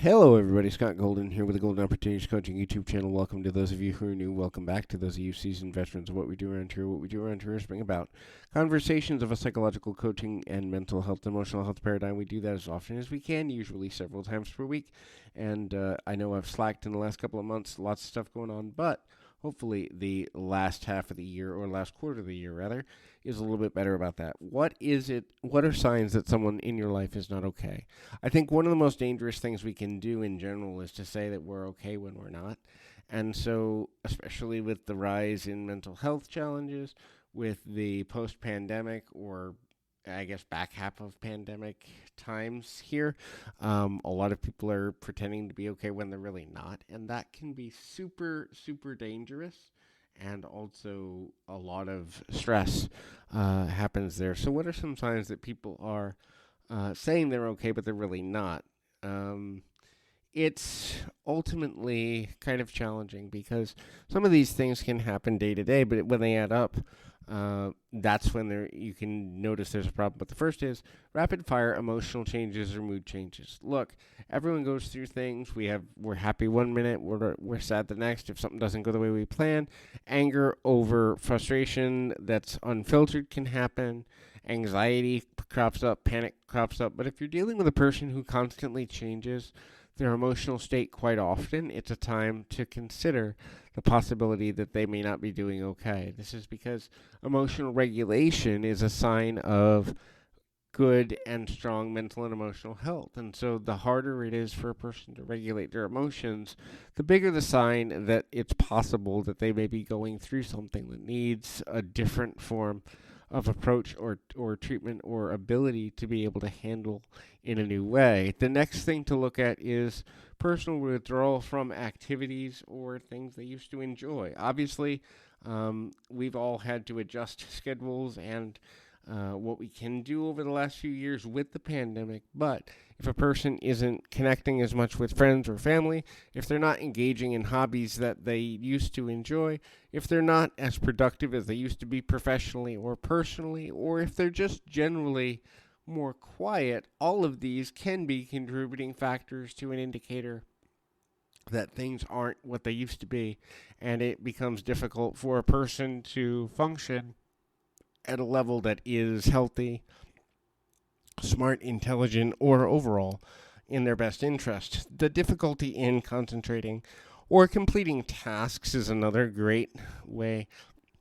Hello, everybody. Scott Golden here with the Golden Opportunities Coaching YouTube channel. Welcome to those of you who are new. Welcome back to those of you seasoned veterans of what we do around here. What we do around here is bring about conversations of a psychological coaching and mental health, emotional health paradigm. We do that as often as we can, usually several times per week. And I know I've slacked in the last couple of months, lots of stuff going on, but hopefully the last half of the year, or last quarter of the year rather, is a little bit better about that. What are signs that someone in your life is not okay? I think one of the most dangerous things we can do in general is to say that we're okay when we're not. And so, especially with the rise in mental health challenges, with the post pandemic, or I guess back half of pandemic times here, a lot of people are pretending to be okay when they're really not. And that can be super, super dangerous. And also, a lot of stress happens there. So, what are some signs that people are saying they're okay, but they're really not? Um, it's ultimately kind of challenging because some of these things can happen day to day, but when they add up, that's when you can notice there's a problem. But the first is rapid fire emotional changes or mood changes. Look, everyone goes through things. We're happy one minute, we're sad the next. If something doesn't go the way we plan, anger over frustration that's unfiltered can happen. Anxiety crops up, panic crops up. But if you're dealing with a person who constantly changes their emotional state quite often, it's a time to consider the possibility that they may not be doing okay. This is because emotional regulation is a sign of good and strong mental and emotional health. And so the harder it is for a person to regulate their emotions, the bigger the sign that it's possible that they may be going through something that needs a different form of approach or treatment or ability to be able to handle in a new way. The next thing to look at is personal withdrawal from activities or things they used to enjoy. Obviously, we've all had to adjust schedules and what we can do over the last few years with the pandemic. But if a person isn't connecting as much with friends or family, if they're not engaging in hobbies that they used to enjoy, if they're not as productive as they used to be professionally or personally, or if they're just generally more quiet, all of these can be contributing factors to an indicator that things aren't what they used to be, and it becomes difficult for a person to function at a level that is healthy, smart, intelligent, or overall in their best interest. The difficulty in concentrating or completing tasks is another great way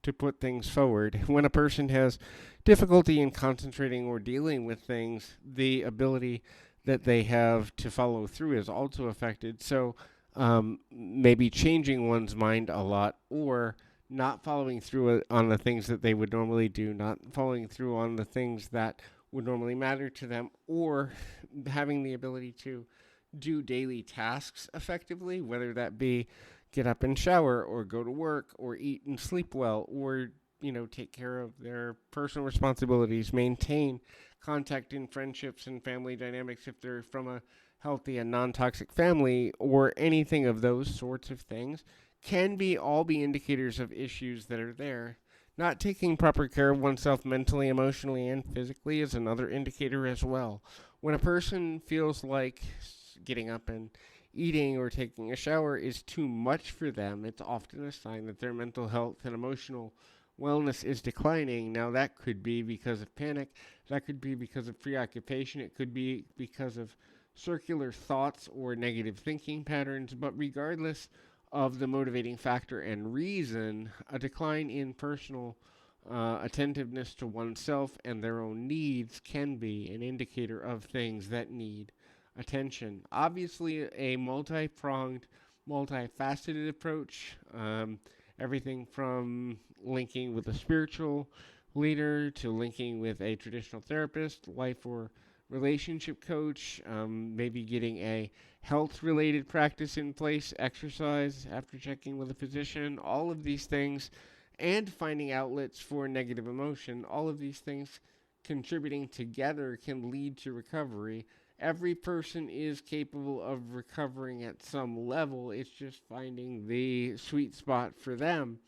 to put things forward. When a person has difficulty in concentrating or dealing with things, the ability that they have to follow through is also affected. So maybe changing one's mind a lot, or not following through on the things that they would normally do, not following through on the things that would normally matter to them, or having the ability to do daily tasks effectively, whether that be get up and shower, or go to work, or eat and sleep well, or take care of their personal responsibilities, maintain contact in friendships and family dynamics if they're from a healthy and non-toxic family, or anything of those sorts of things, can all be indicators of issues that are there. Not taking proper care of oneself mentally, emotionally, and physically is another indicator as well. When a person feels like getting up and eating or taking a shower is too much for them, it's often a sign that their mental health and emotional wellness is declining. Now, that could be because of panic, that could be because of preoccupation, it could be because of circular thoughts or negative thinking patterns, but regardless of the motivating factor and reason, a decline in personal attentiveness to oneself and their own needs can be an indicator of things that need attention. Obviously, a multi-pronged, multifaceted approach, everything from linking with a spiritual leader to linking with a traditional therapist, life or relationship coach, maybe getting a health-related practice in place, exercise after checking with a physician, all of these things, and finding outlets for negative emotion, all of these things contributing together can lead to recovery. Every person is capable of recovering at some level. It's just finding the sweet spot for them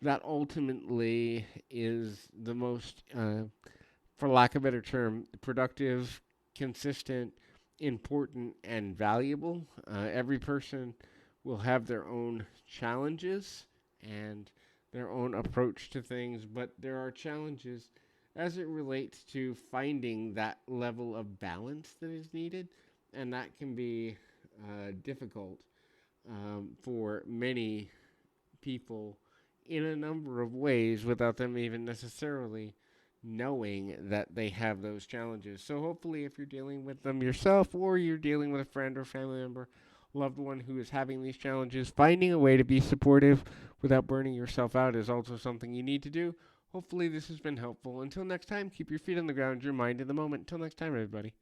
that ultimately is the most, for lack of a better term, productive, consistent, important and valuable. Every person will have their own challenges and their own approach to things, but there are challenges as it relates to finding that level of balance that is needed, and that can be difficult for many people in a number of ways without them even necessarily knowing that they have those challenges. So hopefully if you're dealing with them yourself or you're dealing with a friend or family member, loved one who is having these challenges, finding a way to be supportive without burning yourself out is also something you need to do. Hopefully this has been helpful. Until next time, keep your feet on the ground, your mind in the moment. Until next time, everybody.